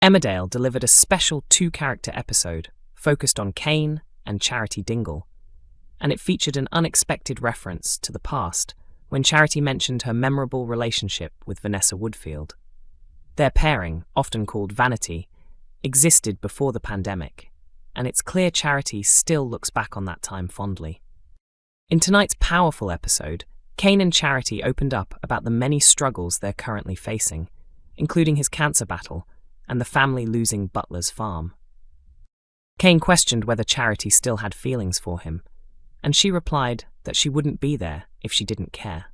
Emmerdale delivered a special two-character episode focused on Cain and Charity Dingle, and it featured an unexpected reference to the past when Charity mentioned her memorable relationship with Vanessa Woodfield. Their pairing, often called Vanity, existed before the pandemic, and it's clear Charity still looks back on that time fondly. In tonight's powerful episode, Cain and Charity opened up about the many struggles they're currently facing, including his cancer battle and the family losing Butler's farm. Cain questioned whether Charity still had feelings for him, and she replied that she wouldn't be there if she didn't care.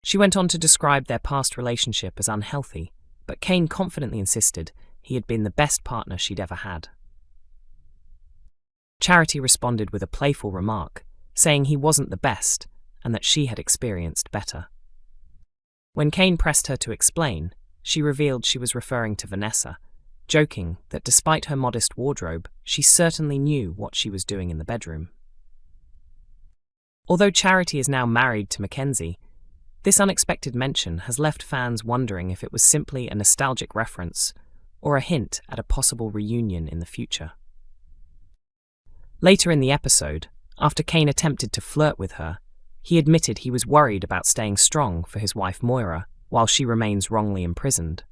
She went on to describe their past relationship as unhealthy, but Cain confidently insisted he had been the best partner she'd ever had. Charity responded with a playful remark, saying he wasn't the best and that she had experienced better. When Cain pressed her to explain, she revealed she was referring to Vanessa, joking that despite her modest wardrobe, she certainly knew what she was doing in the bedroom. Although Charity is now married to Mackenzie, this unexpected mention has left fans wondering if it was simply a nostalgic reference or a hint at a possible reunion in the future. Later in the episode, after Cain attempted to flirt with her, he admitted he was worried about staying strong for his wife Moira while she remains wrongly imprisoned.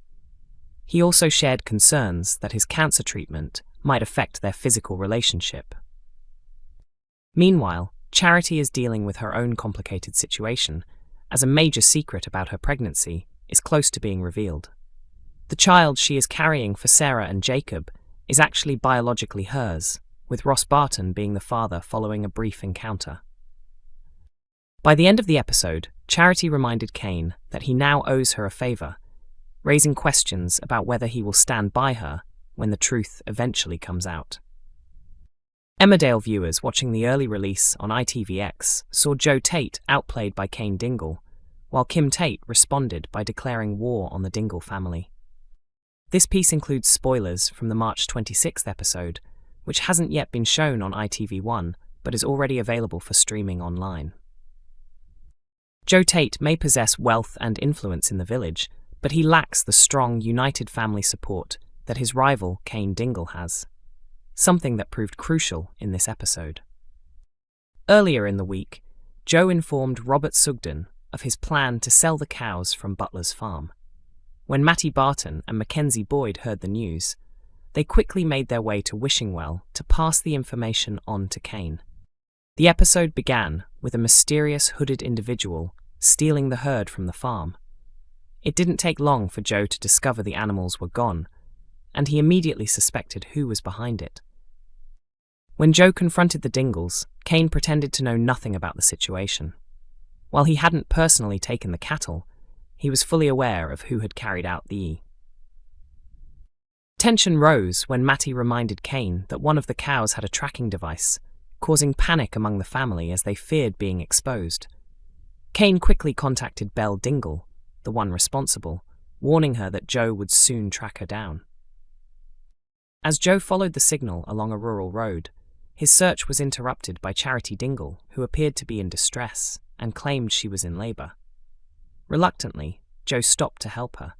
He also shared concerns that his cancer treatment might affect their physical relationship. Meanwhile, Charity is dealing with her own complicated situation, as a major secret about her pregnancy is close to being revealed. The child she is carrying for Sarah and Jacob is actually biologically hers, with Ross Barton being the father following a brief encounter. By the end of the episode, Charity reminded Cain that he now owes her a favour, raising questions about whether he will stand by her when the truth eventually comes out. Emmerdale viewers watching the early release on ITVX saw Joe Tate outplayed by Cain Dingle, while Kim Tate responded by declaring war on the Dingle family. This piece includes spoilers from the March 26th episode, which hasn't yet been shown on ITV1 but is already available for streaming online. Joe Tate may possess wealth and influence in the village, but he lacks the strong, united family support that his rival Cain Dingle has, something that proved crucial in this episode. Earlier in the week, Joe informed Robert Sugden of his plan to sell the cows from Butler's farm. When Matty Barton and Mackenzie Boyd heard the news, they quickly made their way to Wishingwell to pass the information on to Cain. The episode began with a mysterious hooded individual stealing the herd from the farm. It didn't take long for Joe to discover the animals were gone, and he immediately suspected who was behind it. When Joe confronted the Dingles, Cain pretended to know nothing about the situation. While he hadn't personally taken the cattle, he was fully aware of who had carried out the Tension rose when Matty reminded Cain that one of the cows had a tracking device, causing panic among the family as they feared being exposed. Cain quickly contacted Belle Dingle, the one responsible, warning her that Joe would soon track her down. As Joe followed the signal along a rural road, his search was interrupted by Charity Dingle, who appeared to be in distress and claimed she was in labour. Reluctantly, Joe stopped to help her.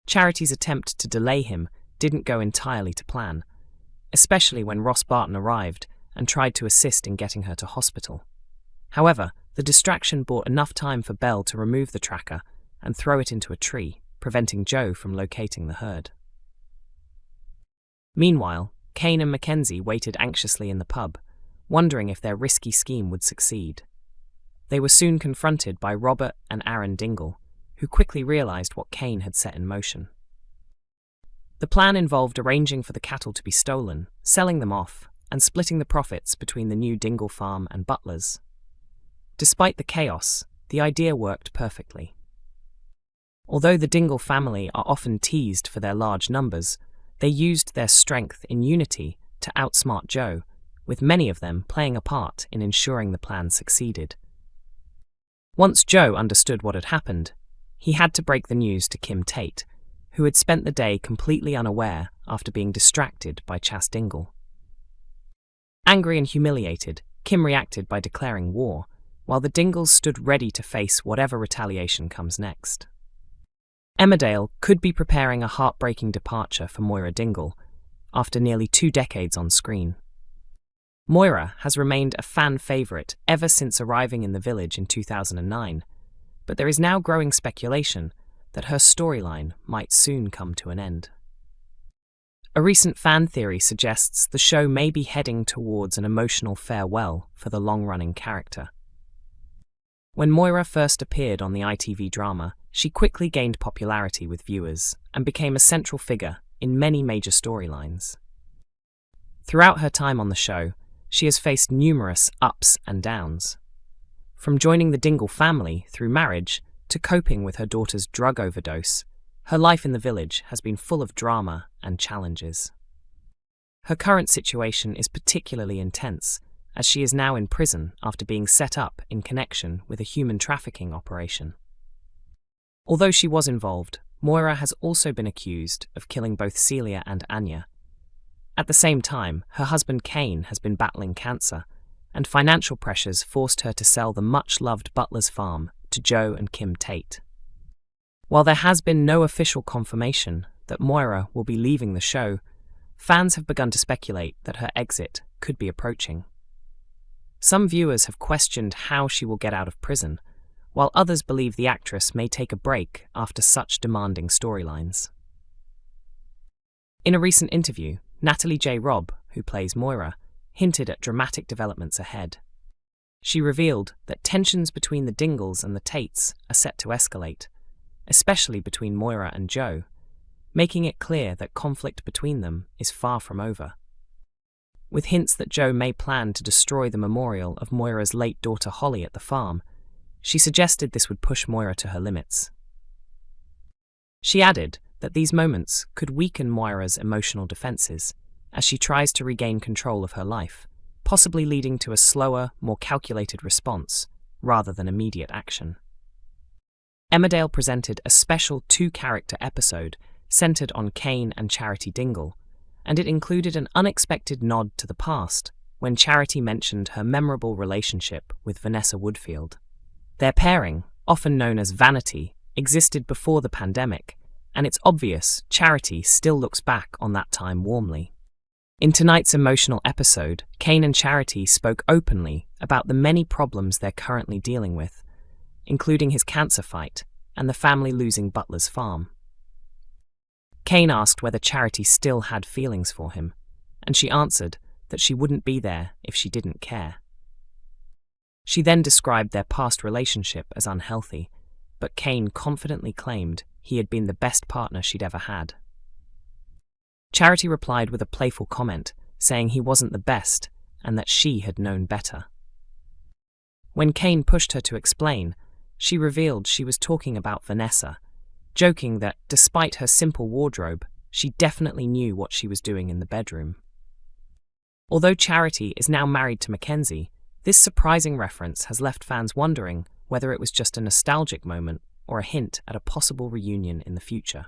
Charity's attempt to delay him didn't go entirely to plan, especially when Ross Barton arrived and tried to assist in getting her to hospital. However, the distraction bought enough time for Belle to remove the tracker and throw it into a tree, preventing Joe from locating the herd. Meanwhile, Cain and Mackenzie waited anxiously in the pub, wondering if their risky scheme would succeed. They were soon confronted by Robert and Aaron Dingle, who quickly realised what Cain had set in motion. The plan involved arranging for the cattle to be stolen, selling them off, and splitting the profits between the new Dingle farm and Butler's. Despite the chaos, the idea worked perfectly. Although the Dingle family are often teased for their large numbers, they used their strength in unity to outsmart Joe, with many of them playing a part in ensuring the plan succeeded. Once Joe understood what had happened, he had to break the news to Kim Tate, who had spent the day completely unaware after being distracted by Chas Dingle. Angry and humiliated, Kim reacted by declaring war, while the Dingles stood ready to face whatever retaliation comes next. Emmerdale could be preparing a heartbreaking departure for Moira Dingle after nearly 2 decades on screen. Moira has remained a fan favourite ever since arriving in the village in 2009, but there is now growing speculation that her storyline might soon come to an end. A recent fan theory suggests the show may be heading towards an emotional farewell for the long-running character. When Moira first appeared on the ITV drama, she quickly gained popularity with viewers and became a central figure in many major storylines. Throughout her time on the show, she has faced numerous ups and downs. From joining the Dingle family through marriage to coping with her daughter's drug overdose, her life in the village has been full of drama and challenges. Her current situation is particularly intense, as she is now in prison after being set up in connection with a human trafficking operation. Although she was involved, Moira has also been accused of killing both Celia and Anya. At the same time, her husband Cain has been battling cancer, and financial pressures forced her to sell the much-loved Butler's farm to Joe and Kim Tate. While there has been no official confirmation that Moira will be leaving the show, fans have begun to speculate that her exit could be approaching. Some viewers have questioned how she will get out of prison, while others believe the actress may take a break after such demanding storylines. In a recent interview, Natalie J. Robb, who plays Moira, hinted at dramatic developments ahead. She revealed that tensions between the Dingles and the Tates are set to escalate, especially between Moira and Joe, making it clear that conflict between them is far from over. With hints that Joe may plan to destroy the memorial of Moira's late daughter Holly at the farm, she suggested this would push Moira to her limits. She added that these moments could weaken Moira's emotional defenses as she tries to regain control of her life, possibly leading to a slower, more calculated response rather than immediate action. Emmerdale presented a special 2-character episode centered on Cain and Charity Dingle, and it included an unexpected nod to the past when Charity mentioned her memorable relationship with Vanessa Woodfield. Their pairing, often known as Vanity, existed before the pandemic, and it's obvious Charity still looks back on that time warmly. In tonight's emotional episode, Cain and Charity spoke openly about the many problems they're currently dealing with, including his cancer fight and the family losing Butler's farm. Cain asked whether Charity still had feelings for him, and she answered that she wouldn't be there if she didn't care. She then described their past relationship as unhealthy, but Cain confidently claimed he had been the best partner she'd ever had. Charity replied with a playful comment, saying he wasn't the best and that she had known better. When Cain pushed her to explain, she revealed she was talking about Vanessa, joking that, despite her simple wardrobe, she definitely knew what she was doing in the bedroom. Although Charity is now married to Mackenzie, this surprising reference has left fans wondering whether it was just a nostalgic moment or a hint at a possible reunion in the future.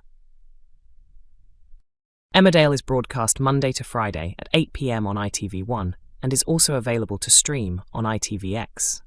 Emmerdale is broadcast Monday to Friday at 8 p.m. on ITV1 and is also available to stream on ITVX.